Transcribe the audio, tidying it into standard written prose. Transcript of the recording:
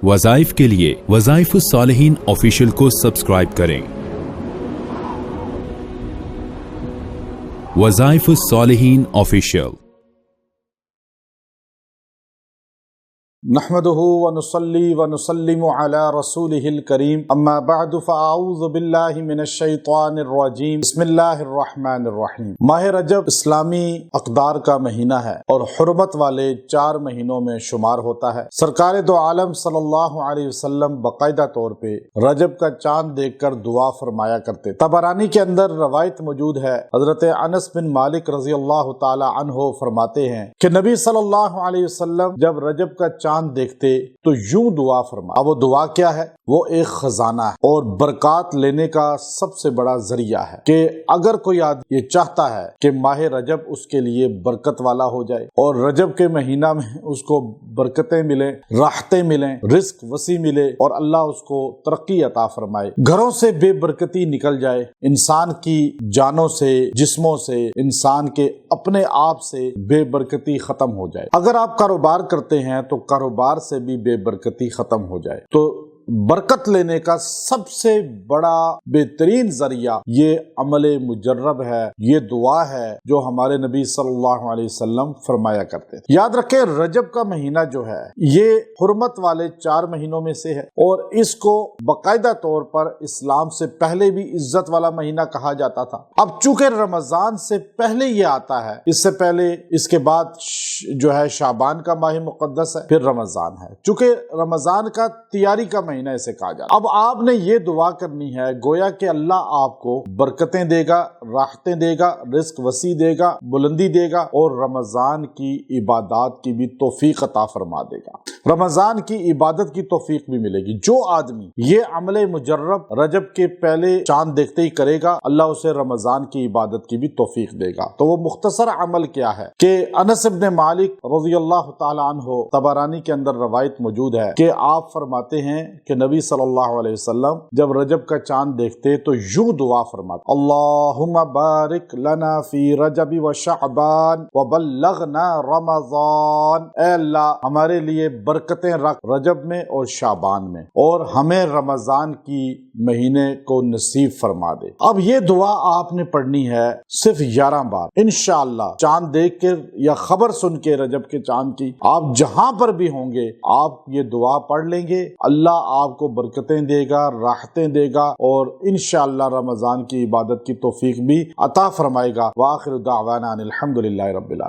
وظائف کے لیے وظائف الصالحین آفیشیل کو سبسکرائب کریں۔ وظائف الصالحین آفیشیل۔ نحمده ونصلي ونسلم على رسوله الكريم اما بعد فاعوذ بالله من الشیطان الرجیم بسم اللہ الرحمن الرحیم۔ ماہ رجب اسلامی اقدار کا مہینہ ہے اور حرمت والے 4 مہینوں میں شمار ہوتا ہے۔ سرکار دو عالم صلی اللہ علیہ وسلم باقاعدہ طور پہ رجب کا چاند دیکھ کر دعا فرمایا کرتے۔ طبرانی کے اندر روایت موجود ہے، حضرت انس بن مالک رضی اللہ تعالی عنہ فرماتے ہیں کہ نبی صلی اللہ علیہ وسلم جب رجب کا چاند دیکھتے تو یوں دعا فرما۔ اب وہ دعا کیا ہے؟ وہ ایک خزانہ ہے اور برکات لینے کا سب سے بڑا ذریعہ ہے کہ اگر کوئی آدمی یہ چاہتا ہے کہ ماہ رجب اس کے لیے برکت والا ہو جائے اور رجب کے مہینہ میں اس کو برکتیں ملیں، راحتیں ملیں، رزق وسیع ملے اور اللہ اس کو ترقی عطا فرمائے، گھروں سے بے برکتی نکل جائے، انسان کی جانوں سے، جسموں سے، انسان کے اپنے آپ سے بے برکتی ختم ہو جائے۔ اگر آپ کاروبار کرتے ہیں تو کاروبار سے بھی بے برکتی ختم ہو جائے۔ تو برکت لینے کا سب سے بڑا بہترین ذریعہ یہ عمل مجرب ہے، یہ دعا ہے جو ہمارے نبی صلی اللہ علیہ وسلم فرمایا کرتے تھے۔ یاد رکھیں رجب کا مہینہ جو ہے یہ حرمت والے 4 مہینوں میں سے ہے اور اس کو باقاعدہ طور پر اسلام سے پہلے بھی عزت والا مہینہ کہا جاتا تھا۔ اب چونکہ رمضان سے پہلے یہ آتا ہے، اس سے پہلے اس کے بعد جو ہے شعبان کا ماہ مقدس ہے، پھر رمضان ہے۔ چونکہ رمضان کا تیاری کا مہینہ اسے کہا جاتا ہے۔ اب آپ نے یہ دعا کرنی ہے گویا کہ اللہ آپ کو برکتیں دے گا، راحتیں دے گا، رزق وسیع دے گا، بلندی دے گا اور رمضان کی عبادات کی بھی توفیق عطا فرما دے گا۔ رمضان کی عبادت کی توفیق بھی ملے گی۔ جو آدمی یہ عمل مجرب رجب کے پہلے چاند دیکھتے ہی کرے گا، اللہ اسے رمضان کی عبادت کی بھی توفیق دے گا۔ تو وہ مختصر عمل کیا ہے کہ انس بن مالک رضی اللہ تعالی عنہ، طبرانی کے اندر روایت موجود ہے کہ آپ فرماتے ہیں کہ نبی صلی اللہ علیہ وسلم جب رجب کا چاند دیکھتے تو یوں دعا فرماتے: اللہم بارک لنا فی رجب و شعبان وبلغنا رمضان۔ اے اللہ ہمارے لیے برکتیں رکھ رجب میں اور شعبان میں اور ہمیں رمضان کی مہینے کو نصیب فرما دے۔ اب یہ دعا آپ نے پڑھنی ہے صرف 11 بار۔ انشاءاللہ چاند دیکھ کے یا خبر سن کے رجب کے چاند کی آپ جہاں پر بھی ہوں گے آپ یہ دعا پڑھ لیں گے، اللہ آپ کو برکتیں دے گا، راحتیں دے گا اور انشاءاللہ رمضان کی عبادت کی توفیق بھی عطا فرمائے گا۔ وآخر دعوانا ان الحمدللہ رب العالمین۔